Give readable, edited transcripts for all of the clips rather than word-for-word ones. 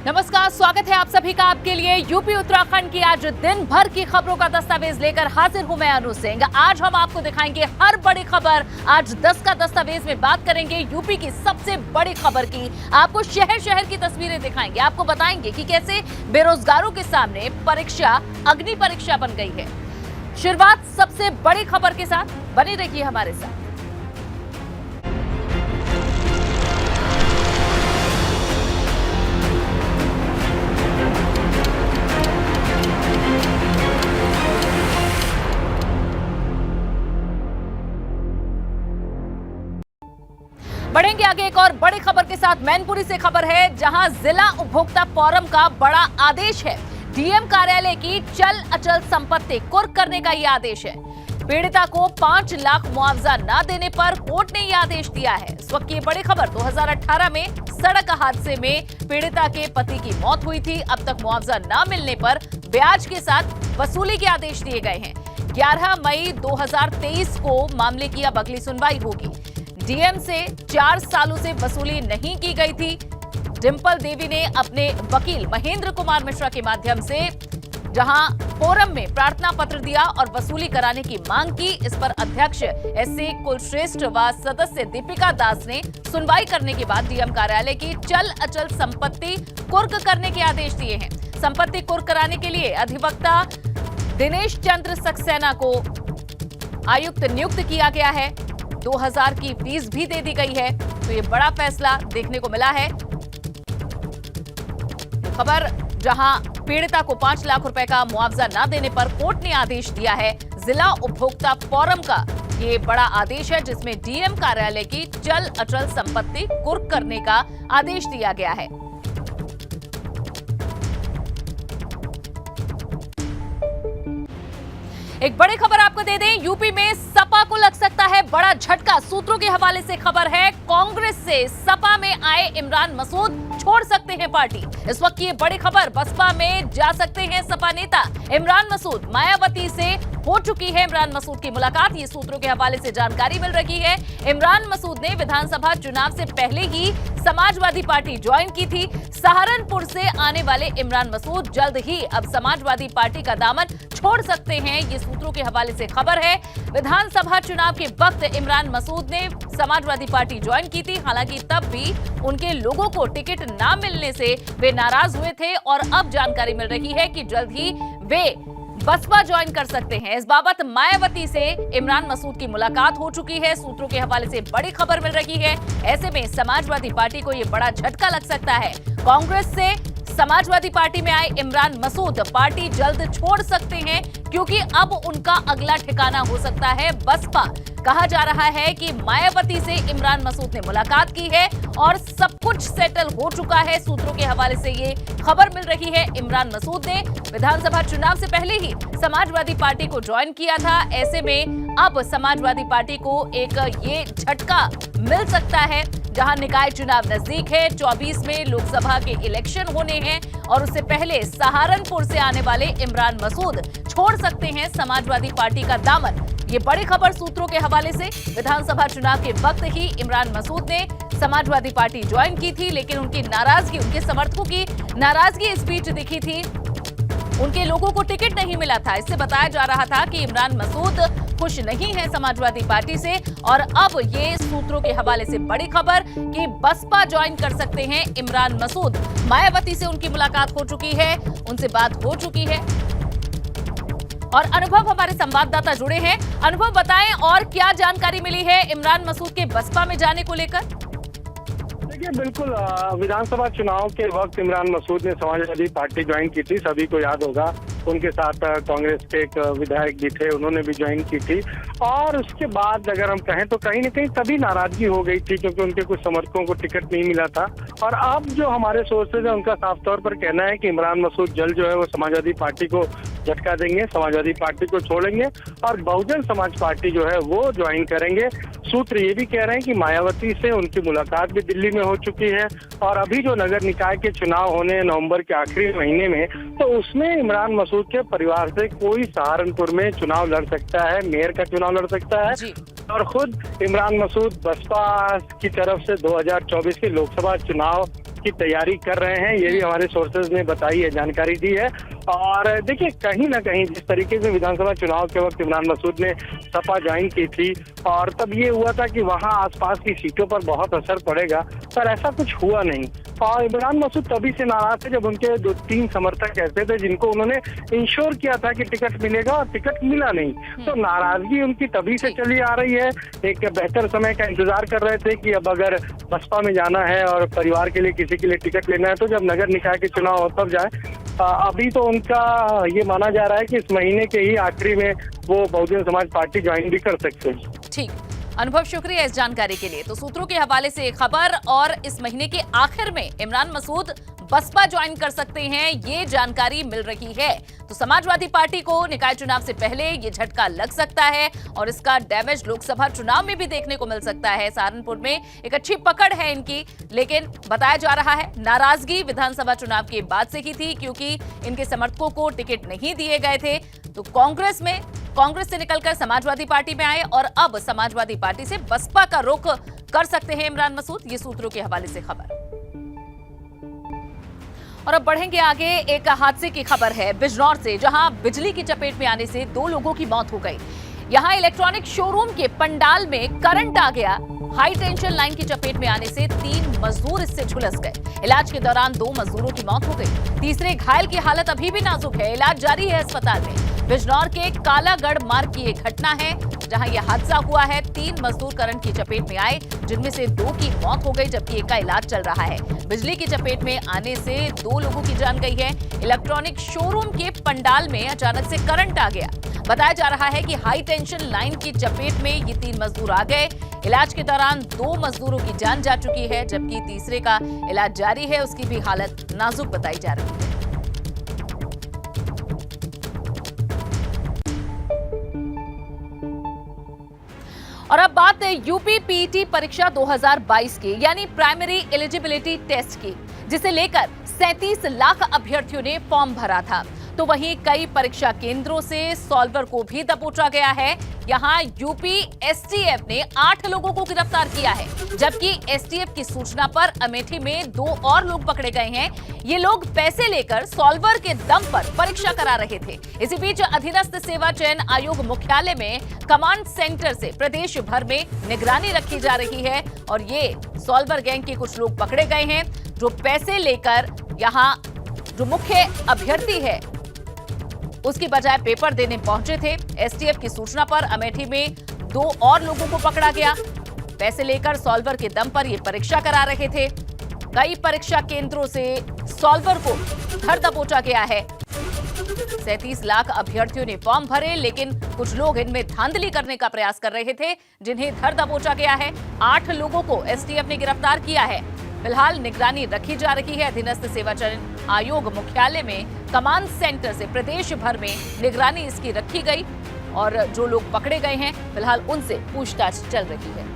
नमस्कार, स्वागत है आप सभी का आपके लिए यूपी उत्तराखंड की आज दिन भर की खबरों का दस्तावेज लेकर हाजिर हूं मैं अनु सिंह। आज हम आपको दिखाएंगे हर बड़ी खबर। आज 10 का दस्तावेज में बात करेंगे यूपी की सबसे बड़ी खबर की। आपको शहर शहर की तस्वीरें दिखाएंगे, आपको बताएंगे कि कैसे बेरोजगारों के सामने परीक्षा अग्नि परीक्षा बन गई है। शुरुआत सबसे बड़ी खबर के साथ, बनी रहिए हमारे साथ। बढ़ेंगे आगे एक और बड़ी खबर के साथ। मैनपुरी से खबर है, जहां जिला उपभोक्ता फोरम का बड़ा आदेश है। डीएम कार्यालय की चल अचल संपत्ति कुर्क करने का यह आदेश है। पीड़िता को 5 लाख मुआवजा न देने पर कोर्ट ने यह आदेश दिया है। इस वक्त की बड़ी खबर, 2018 में सड़क हादसे में पीड़िता के पति की मौत हुई थी। अब तक मुआवजा न मिलने पर ब्याज के साथ वसूली के आदेश दिए गए हैं। 11 मई 2023 को मामले की अब अगली सुनवाई होगी। डीएम से 4 सालों से वसूली नहीं की गई थी। डिंपल देवी ने अपने वकील महेंद्र कुमार मिश्रा के माध्यम से जहां फोरम में प्रार्थना पत्र दिया और वसूली कराने की मांग की। इस पर अध्यक्ष एससी कुलश्रेष्ठ व सदस्य दीपिका दास ने सुनवाई करने के बाद डीएम कार्यालय की चल अचल संपत्ति कुर्क करने के आदेश दिए हैं। संपत्ति कुर्क कराने के लिए अधिवक्ता दिनेश चंद्र सक्सेना को आयुक्त नियुक्त किया गया है। 2000 की फीस भी दे दी गई है। तो ये बड़ा फैसला देखने को मिला है। खबर, जहां पीड़िता को 5 लाख रुपए का मुआवजा न देने पर कोर्ट ने आदेश दिया है। जिला उपभोक्ता फोरम का ये बड़ा आदेश है, जिसमें डीएम कार्यालय की चल अचल संपत्ति कुर्क करने का आदेश दिया गया है। एक बड़ी खबर आपको दे दें, यूपी में सपा को लग सकता है बड़ा झटका। सूत्रों के हवाले से खबर है, कांग्रेस से सपा में आए इमरान मसूद छोड़ सकते हैं पार्टी। इस वक्त की बड़ी खबर, बसपा में जा सकते हैं सपा नेता इमरान मसूद। मायावती से हो चुकी है इमरान मसूद की मुलाकात, ये सूत्रों के हवाले से जानकारी मिल रही है। इमरान मसूद ने विधानसभा चुनाव से पहले ही समाजवादी पार्टी ज्वाइन की थी। सहारनपुर से आने वाले इमरान मसूद जल्द ही अब समाजवादी पार्टी का दामन छोड़ सकते हैं, ये सूत्रों के हवाले से खबर है। विधानसभा चुनाव के वक्त इमरान मसूद ने समाजवादी पार्टी ज्वाइन की थी। हालांकि तब भी उनके लोगों को टिकट ना मिलने से वे नाराज हुए थे और अब जानकारी मिल रही है कि जल्द ही वे बसपा ज्वाइन कर सकते हैं। इस बाबत मायावती से इमरान मसूद की मुलाकात हो चुकी है। सूत्रों के हवाले से बड़ी खबर मिल रही है। ऐसे में समाजवादी पार्टी को यह बड़ा झटका लग सकता है। कांग्रेस से समाजवादी पार्टी में आए इमरान मसूद पार्टी जल्द छोड़ सकते हैं, क्योंकि अब उनका अगला ठिकाना हो सकता है बसपा। कहा जा रहा है कि मायावती से इमरान मसूद ने मुलाकात की है और सब कुछ सेटल हो चुका है। सूत्रों के हवाले से ये खबर मिल रही है। इमरान मसूद ने विधानसभा चुनाव से पहले ही समाजवादी पार्टी को ज्वाइन किया था। ऐसे में अब समाजवादी पार्टी को एक ये झटका मिल सकता है, जहां निकाय चुनाव नजदीक है। 24 में लोकसभा के इलेक्शन होने हैं और उससे पहले सहारनपुर से आने वाले इमरान मसूद छोड़ सकते हैं समाजवादी पार्टी का दामन। ये बड़ी खबर सूत्रों के हवाले से। विधानसभा चुनाव के वक्त ही इमरान मसूद ने समाजवादी पार्टी ज्वाइन की थी, लेकिन उनकी नाराजगी, उनके समर्थकों की नाराजगी इस बीच दिखी थी। उनके लोगों को टिकट नहीं मिला था। इससे बताया जा रहा था कि इमरान मसूद खुश नहीं है समाजवादी पार्टी से। और अब ये सूत्रों के हवाले से बड़ी खबर कि बसपा ज्वाइन कर सकते हैं इमरान मसूद। मायावती से उनकी मुलाकात हो चुकी है, उनसे बात हो चुकी है। और अनुभव हमारे संवाददाता जुड़े हैं। अनुभव, बताएं और क्या जानकारी मिली है इमरान मसूद के बसपा में जाने को लेकर? देखिए, बिल्कुल विधानसभा चुनाव के वक्त इमरान मसूद ने समाजवादी पार्टी ज्वाइन की थी। सभी को याद होगा, उनके साथ कांग्रेस के एक विधायक भी थे, उन्होंने भी ज्वाइन की थी। और उसके बाद अगर हम कहें तो कहीं न कहीं तभी नाराजगी हो गई थी, क्योंकि उनके कुछ समर्थकों को टिकट नहीं मिला था। और अब जो हमारे सोर्सेज है, उनका साफ तौर पर कहना है कि इमरान मसूद जल्द जो है वो समाजवादी पार्टी को झटका देंगे, समाजवादी पार्टी को छोड़ेंगे और बहुजन समाज पार्टी जो है वो ज्वाइन करेंगे। सूत्र ये भी कह रहे हैं कि मायावती से उनकी मुलाकात भी दिल्ली में हो चुकी है और अभी जो नगर निकाय के चुनाव होने हैं नवंबर के आखिरी महीने में, तो उसमें इमरान मसूद के परिवार से कोई सहारनपुर में चुनाव लड़ सकता है, मेयर का चुनाव लड़ सकता है। और खुद इमरान मसूद बसपा की तरफ से 2024 के लोकसभा चुनाव इसकी तैयारी कर रहे हैं, ये भी हमारे सोर्सेज ने बताई है, जानकारी दी है। और देखिए कहीं ना कहीं जिस तरीके से विधानसभा चुनाव के वक्त इमरान मसूद ने सपा ज्वाइन की थी और तब ये हुआ था कि वहां आसपास की सीटों पर बहुत असर पड़ेगा, पर ऐसा कुछ हुआ नहीं। और इमरान मसूद तभी से नाराज थे जब उनके 2-3 समर्थक ऐसे थे जिनको उन्होंने इंश्योर किया था कि टिकट मिलेगा और टिकट मिला नहीं। तो नाराजगी उनकी तभी से चली आ रही है। एक बेहतर समय का इंतजार कर रहे थे कि अब अगर बसपा में जाना है और परिवार के लिए किसी के लिए टिकट लेना है तो जब नगर निकाय के चुनाव हो तब जाए। अभी तो उनका ये माना जा रहा है कि इस महीने के ही आखिरी में वो बहुजन समाज पार्टी ज्वाइन भी कर सकते हैं। ठीक, अनुभव शुक्रिया इस जानकारी के लिए। तो सूत्रों के हवाले से एक खबर, और इस महीने के आखिर में इमरान मसूद बसपा ज्वाइन कर सकते हैं, ये जानकारी मिल रही है। तो समाजवादी पार्टी को निकाय चुनाव से पहले ये झटका लग सकता है और इसका डैमेज लोकसभा चुनाव में भी देखने को मिल सकता है। सहारनपुर में एक अच्छी पकड़ है इनकी, लेकिन बताया जा रहा है नाराजगी विधानसभा चुनाव के बाद से ही थी, क्योंकि इनके समर्थकों को टिकट नहीं दिए गए थे। तो कांग्रेस से निकलकर समाजवादी पार्टी में आए और अब समाजवादी पार्टी से बसपा का रुख कर सकते हैं इमरान मसूद, ये सूत्रों के हवाले से खबर। और अब बढ़ेंगे आगे, एक हादसे की खबर है बिजनौर से, जहां बिजली की चपेट में आने से 2 लोगों की मौत हो गई। यहां इलेक्ट्रॉनिक शोरूम के पंडाल में करंट आ गया। हाई टेंशन लाइन की चपेट में आने से 3 मजदूर इससे झुलस गए। इलाज के दौरान 2 मजदूरों की मौत हो गई। तीसरे घायल की हालत अभी भी नाजुक है, इलाज जारी है अस्पताल में। बिजनौर के कालागढ़ मार्ग की एक घटना है जहां यह हादसा हुआ है। 3 मजदूर करंट की चपेट में आए, जिनमें से 2 की मौत हो गई जबकि एक का इलाज चल रहा है। बिजली की चपेट में आने से 2 लोगों की जान गई है। इलेक्ट्रॉनिक शोरूम के पंडाल में अचानक से करंट आ गया। बताया जा रहा है कि हाई टेंशन लाइन की चपेट में ये 3 मजदूर आ गए। इलाज के दौरान 2 मजदूरों की जान जा चुकी है, जबकि तीसरे का इलाज जारी है, उसकी भी हालत नाजुक बताई जा रही है। और अब बात है यूपी पीईटी परीक्षा 2022 की, यानी प्राइमरी एलिजिबिलिटी टेस्ट की, जिसे लेकर 37 लाख अभ्यर्थियों ने फॉर्म भरा था। तो वहीं कई परीक्षा केंद्रों से सॉल्वर को भी दबोचा गया है। यहां यूपी एसटीएफ ने 8 लोगों को गिरफ्तार किया है, जबकि एसटीएफ की सूचना पर अमेठी में 2 और लोग पकड़े गए हैं। ये लोग पैसे लेकर सॉल्वर के दम पर परीक्षा करा रहे थे। इसी बीच अधीनस्थ सेवा चयन आयोग मुख्यालय में कमांड सेंटर से प्रदेश भर में निगरानी रखी जा रही है और ये सॉल्वर गैंग के कुछ लोग पकड़े गए हैं जो पैसे लेकर यहां जो मुख्य अभ्यर्थी है उसकी बजाय पेपर देने पहुंचे थे। एसटीएफ की सूचना पर अमेठी में 2 और लोगों को पकड़ा गया। पैसे लेकर सॉल्वर के दम पर ये परीक्षा करा रहे थे। कई परीक्षा केंद्रों से सॉल्वर को धर दबोचा गया है। 37 लाख अभ्यर्थियों ने फॉर्म भरे, लेकिन कुछ लोग इनमें धांधली करने का प्रयास कर रहे थे, जिन्हें धर दबोचा गया है। 8 लोगों को एसटीएफ ने गिरफ्तार किया है। फिलहाल निगरानी रखी जा रही है। अधीनस्थ सेवा चयन आयोग मुख्यालय में कमांड सेंटर से प्रदेश भर में निगरानी इसकी रखी गई और जो लोग पकड़े गए हैं फिलहाल उनसे पूछताछ चल रही है।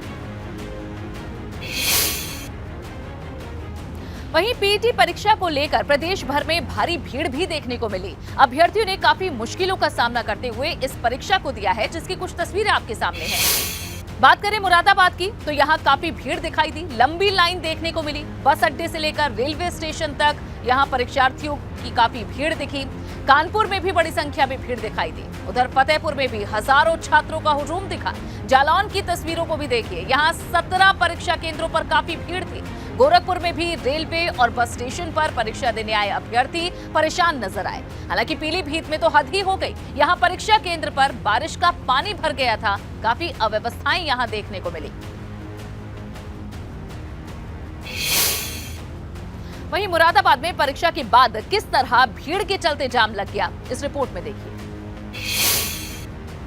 वहीं पीईटी परीक्षा को लेकर प्रदेश भर में भारी भीड़ भी देखने को मिली। अभ्यर्थियों ने काफी मुश्किलों का सामना करते हुए इस परीक्षा को दिया है, जिसकी कुछ तस्वीरें आपके सामने हैं। बात करें मुरादाबाद की, तो यहाँ काफी भीड़ दिखाई दी। लंबी लाइन देखने को मिली। बस अड्डे से लेकर रेलवे स्टेशन तक यहाँ परीक्षार्थियों की काफी भीड़ दिखी। कानपुर में भी बड़ी संख्या में भीड़ दिखाई दी। उधर फतेहपुर में भी हजारों छात्रों का हुजूम दिखा। जालौन की तस्वीरों को भी देखिए, यहाँ 17 परीक्षा केंद्रों पर काफी भीड़ थी। गोरखपुर में भी रेलवे और बस स्टेशन पर परीक्षा देने आए अभ्यर्थी परेशान नजर आए। हालांकि पीलीभीत में तो हद ही हो गई। यहाँ परीक्षा केंद्र पर बारिश का पानी भर गया था। काफी अव्यवस्थाएं यहाँ देखने को मिली। वहीं मुरादाबाद में परीक्षा के बाद किस तरह भीड़ के चलते जाम लग गया, इस रिपोर्ट में देखिए।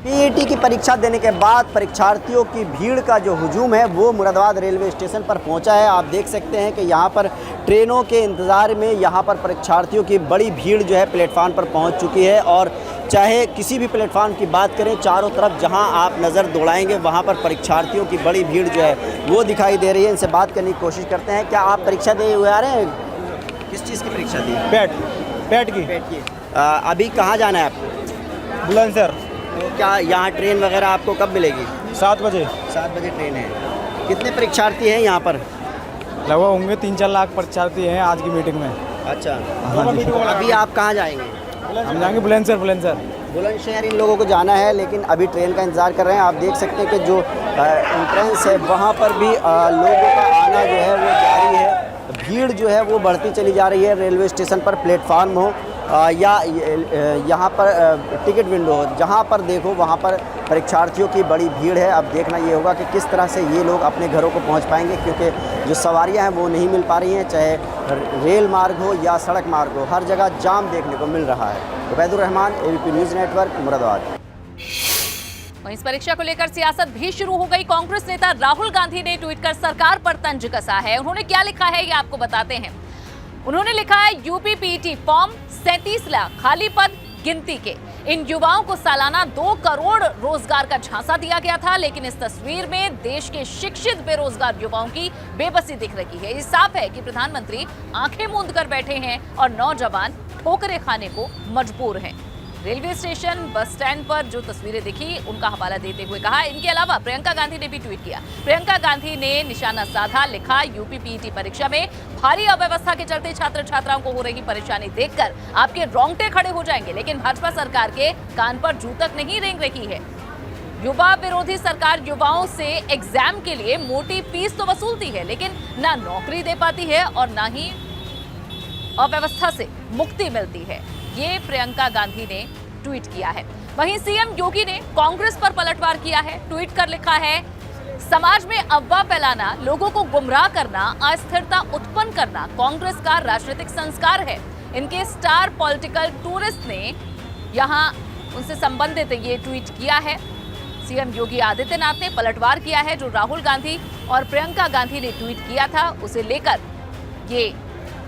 पीईटी की परीक्षा देने के बाद परीक्षार्थियों की भीड़ का जो हुजूम है वो मुरादाबाद रेलवे स्टेशन पर पहुंचा है। आप देख सकते हैं कि यहाँ पर ट्रेनों के इंतज़ार में यहाँ पर परीक्षार्थियों की बड़ी भीड़ जो है प्लेटफार्म पर पहुंच चुकी है। और चाहे किसी भी प्लेटफार्म की बात करें, चारों तरफ जहां आप नज़र दौड़ाएंगे वहां पर परीक्षार्थियों की बड़ी भीड़ जो है वो दिखाई दे रही है। इनसे बात करने की कोशिश करते हैं। क्या आप परीक्षा दे हुए आ रहे हैं? किस चीज़ की परीक्षा दी? पेट की। अभी कहाँ जाना है आपको? बुलंदशहर। तो क्या यहाँ ट्रेन वगैरह आपको कब मिलेगी? 7 बजे। 7 बजे ट्रेन है। कितने परीक्षार्थी हैं यहाँ पर? लगभग होंगे 3-4 लाख परीक्षार्थी हैं आज की मीटिंग में। अच्छा, हाँ जी। अभी आप कहाँ जाएंगे? हम जाएंगे बुलंदशहर। बुलंदशहर इन लोगों को जाना है, लेकिन अभी ट्रेन का इंतज़ार कर रहे हैं। आप देख सकते हैं कि जो एंट्रेंस है वहाँ पर भी लोगों का आना जो है वो जारी है। भीड़ जो है वो बढ़ती चली जा रही है। रेलवे स्टेशन पर प्लेटफार्म हो या यहाँ पर टिकट विंडो हो, जहाँ पर देखो वहाँ पर परीक्षार्थियों की बड़ी भीड़ है। अब देखना ये होगा कि किस तरह से ये लोग अपने घरों को पहुँच पाएंगे, क्योंकि जो सवारियाँ हैं वो नहीं मिल पा रही हैं, चाहे रेल मार्ग हो या सड़क मार्ग हो, हर जगह जाम देखने को मिल रहा है। Ubaidur Rahman, ABP news network, Moradabad. वहीं इस परीक्षा को लेकर सियासत भी शुरू हो गई। कांग्रेस नेता राहुल गांधी ने ट्वीट कर सरकार पर तंज कसा है। उन्होंने क्या लिखा है ये आपको बताते हैं। उन्होंने लिखा है, यूपी पीटी फॉर्म 37 लाख खाली पद गिनती के। इन युवाओं को सालाना 2 करोड़ रोजगार का झांसा दिया गया था, लेकिन इस तस्वीर में देश के शिक्षित बेरोजगार युवाओं की बेबसी दिख रही है। ये साफ है कि प्रधानमंत्री आंखें मूंद कर बैठे हैं और नौजवान ठोकरें खाने को मजबूर हैं। रेलवे स्टेशन, बस स्टैंड पर जो तस्वीरें दिखी उनका हवाला देते हुए कहा। इनके अलावा प्रियंका गांधी ने भी ट्वीट किया। प्रियंका गांधी ने निशाना साधा, लिखा, यूपी पीटी परीक्षा में भारी अव्यवस्था के चलते छात्र छात्राओं को हो रही परेशानी देखकर आपके रोंगटे खड़े हो जाएंगे, लेकिन भाजपा सरकार के कान पर जू तक नहीं रेंग रही है। युवा विरोधी सरकार युवाओं से एग्जाम के लिए मोटी फीस तो वसूलती है, लेकिन ना नौकरी दे पाती है और ना ही अव्यवस्था से मुक्ति मिलती है। ये प्रियंका गांधी ने ट्वीट किया है। वहीं सीएम योगी ने कांग्रेस पर पलटवार किया है। ट्वीट कर लिखा है, समाज में अफवाह फैलाना, लोगों को गुमराह करना, अस्थिरता उत्पन्न करना कांग्रेस का राजनीतिक संस्कार है। इनके स्टार पॉलिटिकल टूरिस्ट ने यहां उनसे संबंधित ये ट्वीट किया है। सीएम योगी आदित्यनाथ ने पलटवार किया है। जो राहुल गांधी और प्रियंका गांधी ने ट्वीट किया था उसे लेकर ये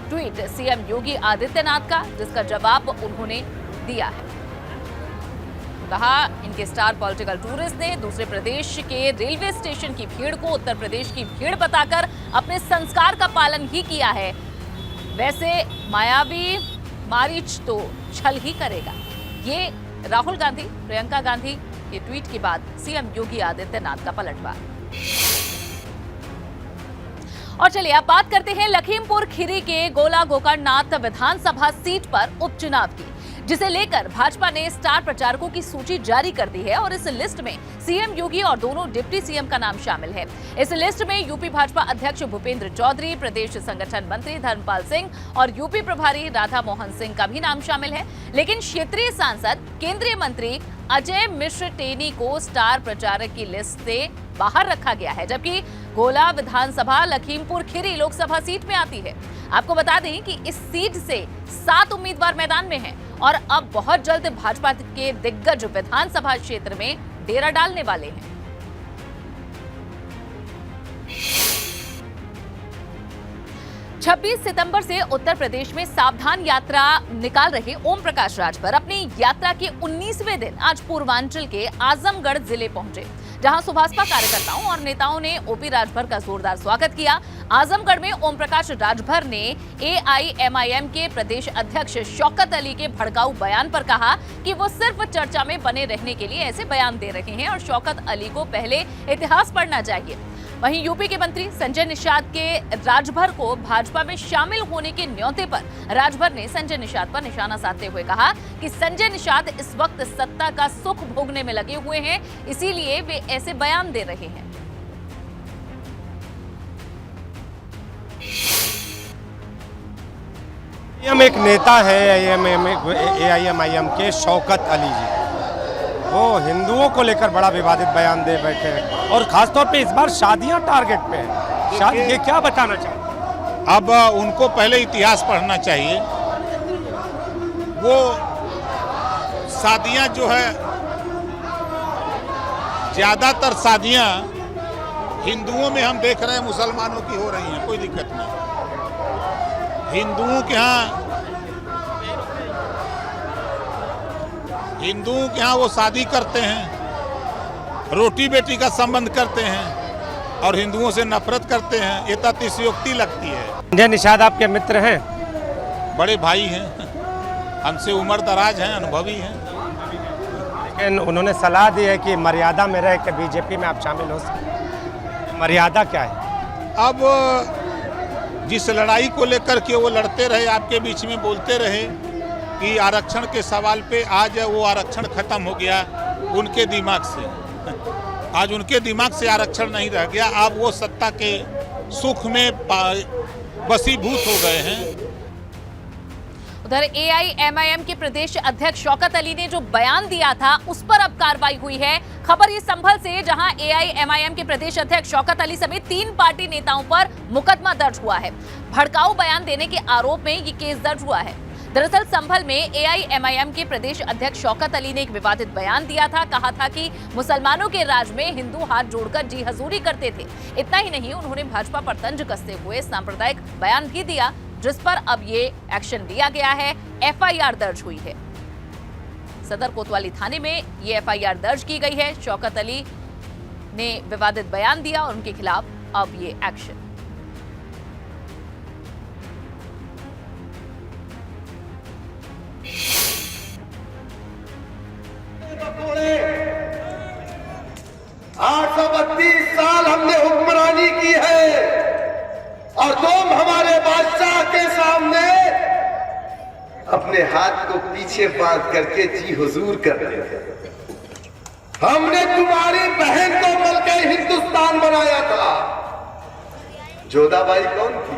ट्वीट सीएम योगी आदित्यनाथ का, जिसका जवाब उन्होंने दिया है। कहा, इनके स्टार पॉलिटिकल टूरिस्ट ने दूसरे प्रदेश के रेलवे स्टेशन की भीड़ को उत्तर प्रदेश की भीड़ बताकर अपने संस्कार का पालन ही किया है। वैसे मायावी मारीच तो छल ही करेगा। ये राहुल गांधी, प्रियंका गांधी के ट्वीट के बाद सीएम योगी आदित्यनाथ का पलटवार। और चलिए अब बात करते हैं लखीमपुर खीरी के गोला गोकर्णनाथ विधानसभा सीट पर उपचुनाव की, जिसे लेकर भाजपा ने स्टार प्रचारकों की सूची जारी कर दी है और इस लिस्ट में सीएम योगी और दोनों डिप्टी सीएम का नाम शामिल है। इस लिस्ट में यूपी भाजपा अध्यक्ष भूपेंद्र चौधरी, प्रदेश संगठन मंत्री धर्मपाल सिंह और यूपी प्रभारी राधा मोहन सिंह का भी नाम शामिल है। लेकिन क्षेत्रीय सांसद केंद्रीय मंत्री अजय मिश्र टेनी को स्टार प्रचारक की लिस्ट से बाहर रखा गया है, जबकि गोला विधानसभा लखीमपुर खीरी लोकसभा सीट में आती है। आपको बता दें कि इस सीट से 7 उम्मीदवार मैदान में हैं और अब बहुत जल्द भाजपा के दिग्गज विधानसभा क्षेत्र में डेरा डालने वाले हैं। छब्बीस सितंबर से उत्तर प्रदेश में सावधान यात्रा निकाल रहे ओम प्रकाश राजभर अपनी यात्रा के 19वें दिन आज पूर्वांचल के आजमगढ़ जिले पहुंचे, जहां सुभाषपा कार्यकर्ताओं और नेताओं ने ओपी राजभर का जोरदार स्वागत किया। आजमगढ़ में ओम प्रकाश राजभर ने एआईएमआईएम के प्रदेश अध्यक्ष शौकत अली के भड़काऊ बयान पर कहा कि वो सिर्फ चर्चा में बने रहने के लिए ऐसे बयान दे रहे हैं और शौकत अली को पहले इतिहास पढ़ना चाहिए। वहीं यूपी के मंत्री संजय निषाद के राजभर को भाजपा में शामिल होने के न्योते पर राजभर ने संजय निषाद पर निशाना साधते हुए कहा कि संजय निषाद इस वक्त सत्ता का सुख भोगने में लगे हुए हैं, इसीलिए वे ऐसे बयान दे रहे हैं। हम एक नेता है एआईएमआईएम के शौकत अली जी, वो हिंदुओं को लेकर बड़ा विवादित बयान दे बैठे हैं और खासतौर पे इस बार शादियां टारगेट पे हैं। शादी ये क्या बताना चाहिए? अब उनको पहले इतिहास पढ़ना चाहिए। वो शादियां जो है, ज़्यादातर शादियां हिंदुओं में हम देख रहे हैं मुसलमानों की हो रही हैं, कोई दिक्कत नहीं। हिंदुओं के यहाँ वो शादी करते हैं, रोटी बेटी का संबंध करते हैं और हिंदुओं से नफरत करते हैं। ये तो अतिशयोक्ति लगती है। संजय निषाद आपके मित्र हैं? बड़े भाई हैं, हमसे उम्र दराज हैं, अनुभवी हैं। लेकिन उन्होंने सलाह दी है कि मर्यादा में रह के बीजेपी में आप शामिल हो सकते। मर्यादा क्या है? अब जिस लड़ाई को लेकर के वो लड़ते रहे, आपके बीच में बोलते रहे कि आरक्षण के सवाल पे, आज वो आरक्षण खत्म हो गया उनके दिमाग से। आज उनके दिमाग से आरक्षण नहीं रह गया, आप वो सत्ता के सुख में वशीभूत हो गए हैं। उधर एआईएमआईएम के प्रदेश अध्यक्ष शौकत अली ने जो बयान दिया था उस पर अब कार्रवाई हुई है। खबर ये संभल से, जहां एआईएमआईएम के प्रदेश अध्यक्ष शौकत अली समेत 3 पार्टी नेताओं पर मुकदमा दर्ज हुआ है। भड़काऊ बयान देने के आरोप में ये केस दर्ज हुआ है। दरअसल संभल में एआईएमआईएम के प्रदेश अध्यक्ष शौकत अली ने एक विवादित बयान दिया था। कहा था कि मुसलमानों के राज में हिंदू हाथ जोड़कर जी हजूरी करते थे। इतना ही नहीं, उन्होंने भाजपा पर तंज कसते हुए सांप्रदायिक बयान भी दिया, जिस पर अब ये एक्शन लिया गया है। एफआईआर दर्ज हुई है। सदर कोतवाली थाने में ये एफआईआर दर्ज की गई है। शौकत अली ने विवादित बयान दिया और उनके खिलाफ अब ये एक्शन। आठ 832 साल हमने हुक्मरानी की है और तुम हमारे बादशाह के सामने अपने हाथ को पीछे बांध करके जी हुजूर कर रहे थे। हमने तुम्हारी बहन को मिलकर हिंदुस्तान बनाया था। जोधाबाई कौन थी?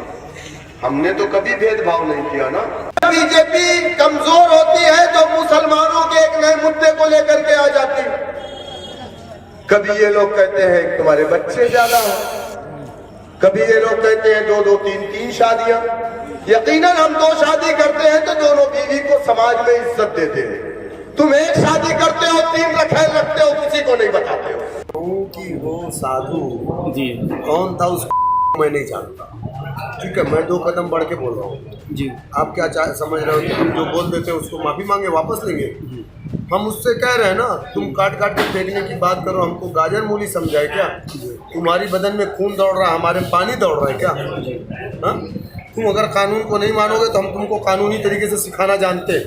हमने तो कभी भेदभाव नहीं किया ना। बीजेपी कमजोर होती है तो मुसलमानों के एक नए मुद्दे को लेकर के आ जाती है। कभी ये लोग कहते हैं तुम्हारे बच्चे ज्यादा हैं, कभी ये लोग कहते हैं 2-2, 3-3 शादियां। यकीनन हम 2 शादी करते हैं तो दोनों बीवी को समाज में इज्जत देते हैं। तुम 1 शादी करते हो, 3 रखेल रखते हो, किसी को नहीं बताते हो कि वो साधु जी कौन था, उसको मैं नहीं जानता। ठीक है, मैं 2 कदम बढ़ के बोल रहा हूँ जी। आप क्या समझ रहे हो कि तुम जो बोल देते हो उसको माफी मांगे वापस लेंगे? हम उससे कह रहे हैं ना, तुम काट काट के फेंकने की बात करो, हमको गाजर मूली समझाए क्या? तुम्हारी बदन में खून दौड़ रहा है, हमारे में पानी दौड़ रहा है क्या? हाँ, तुम अगर कानून को नहीं मानोगे तो हम तुमको कानूनी तरीके से सिखाना जानते हैं।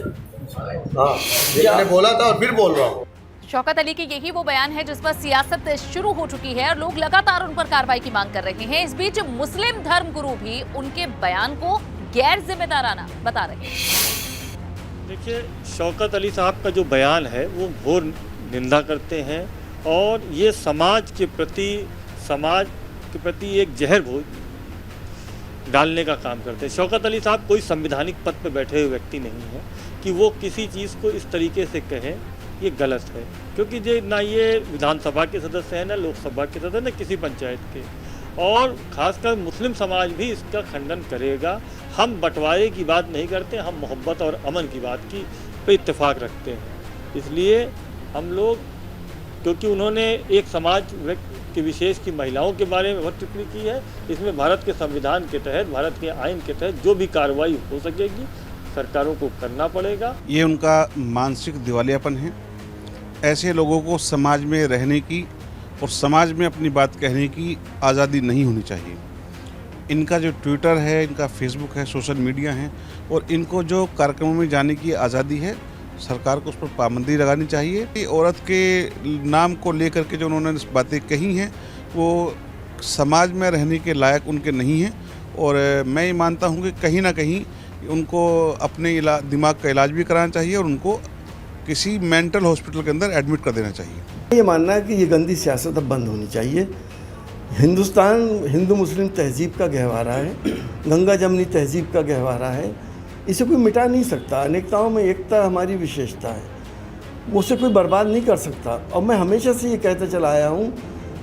हाँ, ये मैंने बोला था और फिर बोल रहा हूँ। शौकत अली की यही वो बयान है जिस पर सियासत शुरू हो चुकी है और लोग लगातार उन पर कार्रवाई की मांग कर रहे हैं। इस बीच मुस्लिम धर्मगुरु भी उनके बयान को गैर जिम्मेदाराना बता रहे हैं। देखिए, शौकत अली साहब का जो बयान है वो घोर निंदा करते हैं और ये समाज के प्रति एक जहर घोल डालने का काम करते हैं। शौकत अली साहब कोई संवैधानिक पद पर बैठे हुए व्यक्ति नहीं है कि वो किसी चीज़ को इस तरीके से कहें, ये गलत है। क्योंकि ना ये विधानसभा के सदस्य हैं, ना लोकसभा के सदस्य, ना किसी पंचायत के, और खासकर मुस्लिम समाज भी इसका खंडन करेगा। हम बंटवारे की बात नहीं करते, हम मोहब्बत और अमन की बात की पे इत्तेफाक रखते हैं। इसलिए हम लोग, क्योंकि उन्होंने एक समाज के विशेष की महिलाओं के बारे में बहुत टिप्पणी की है, इसमें भारत के संविधान के तहत, भारत के आइन के तहत जो भी कार्रवाई हो सकेगी सरकारों को करना पड़ेगा। ये उनका मानसिक दिवालियापन है। ऐसे लोगों को समाज में रहने की और समाज में अपनी बात कहने की आज़ादी नहीं होनी चाहिए। इनका जो ट्विटर है, इनका फेसबुक है, सोशल मीडिया है, और इनको जो कार्यक्रमों में जाने की आज़ादी है, सरकार को उस पर पाबंदी लगानी चाहिए। औरत के नाम को लेकर के जो उन्होंने बातें कही हैं वो समाज में रहने के लायक उनके नहीं हैं, और मैं ये मानता हूँ कि कहीं ना कहीं उनको अपने दिमाग का इलाज भी कराना चाहिए और उनको किसी मेंटल हॉस्पिटल के अंदर एडमिट कर देना चाहिए। ये मानना है कि ये गंदी सियासत अब बंद होनी चाहिए। हिंदुस्तान हिंदू मुस्लिम तहजीब का गहवारा है, गंगा जमनी तहजीब का गहवारा है। इसे कोई मिटा नहीं सकता। अनेकताओं में एकता हमारी विशेषता है, उसे कोई बर्बाद नहीं कर सकता। और मैं हमेशा से ये कहता चला आया हूँ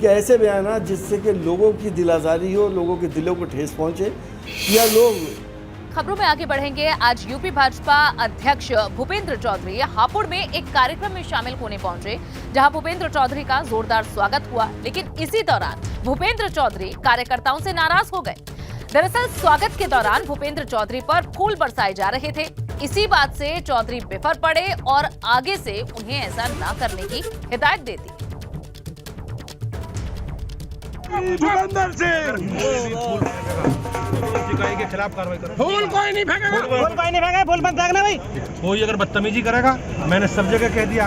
कि ऐसे बयान जिससे कि लोगों की दिल आज़ारी हो, लोगों के दिलों को ठेस पहुँचे, या लोग। खबरों में आगे बढ़ेंगे। आज यूपी भाजपा अध्यक्ष भूपेंद्र चौधरी हापुड़ में एक कार्यक्रम में शामिल होने पहुंचे, जहां भूपेंद्र चौधरी का जोरदार स्वागत हुआ। लेकिन इसी दौरान भूपेंद्र चौधरी कार्यकर्ताओं से नाराज हो गए। दरअसल स्वागत के दौरान भूपेंद्र चौधरी पर फूल बरसाए जा रहे थे। इसी बात से चौधरी बिफर पड़े और आगे से उन्हें ऐसा न करने की हिदायत दे दी। के खिलाफ कार्रवाई करो। फूल कोई नहीं फेंकेगा, फूल मत फेंकना भाई। कोई अगर बदतमीजी करेगा, मैंने सब जगह कह दिया,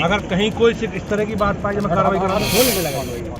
अगर कहीं कोई इस तरह की बात पाई मैं कार्रवाई करूंगा।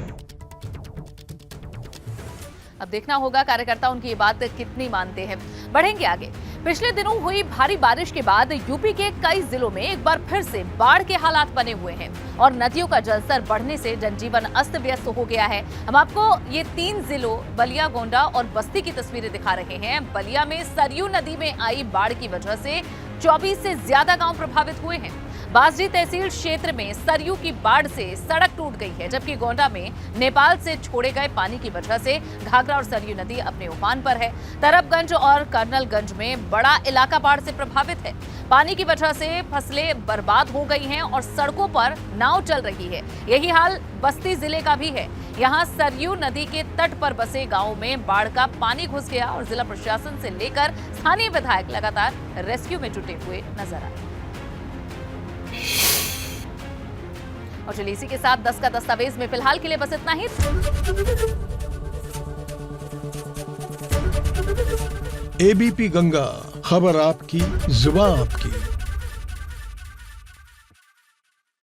अब देखना होगा कार्यकर्ता उनकी ये बात कितनी मानते हैं। बढ़ेंगे आगे। पिछले दिनों हुई भारी बारिश के बाद यूपी के कई जिलों में एक बार फिर से बाढ़ के हालात बने हुए हैं और नदियों का जलस्तर बढ़ने से जनजीवन अस्त व्यस्त हो गया है। हम आपको ये 3 जिलों बलिया, गोंडा और बस्ती की तस्वीरें दिखा रहे हैं। बलिया में सरयू नदी में आई बाढ़ की वजह से 24 से ज्यादा गांव प्रभावित हुए हैं। बासडी तहसील क्षेत्र में सरयू की बाढ़ से सड़क टूट गई है, जबकि गोंडा में नेपाल से छोड़े गए पानी की वजह से घाघरा और सरयू नदी अपने उफान पर है। तरबगंज और कर्नलगंज में बड़ा इलाका बाढ़ से प्रभावित है। पानी की वजह से फसलें बर्बाद हो गई हैं और सड़कों पर नाव चल रही है। यही हाल बस्ती जिले का भी है। यहाँ सरयू नदी के तट पर बसे गांवों में बाढ़ का पानी घुस गया और जिला प्रशासन से लेकर स्थानीय विधायक लगातार रेस्क्यू में जुटे हुए नजर आए। और चलिए इसी के साथ 10 का दस्तावेज में फिलहाल के लिए बस इतना ही। एबीपी गंगा, खबर आपकी, जुबान आपकी।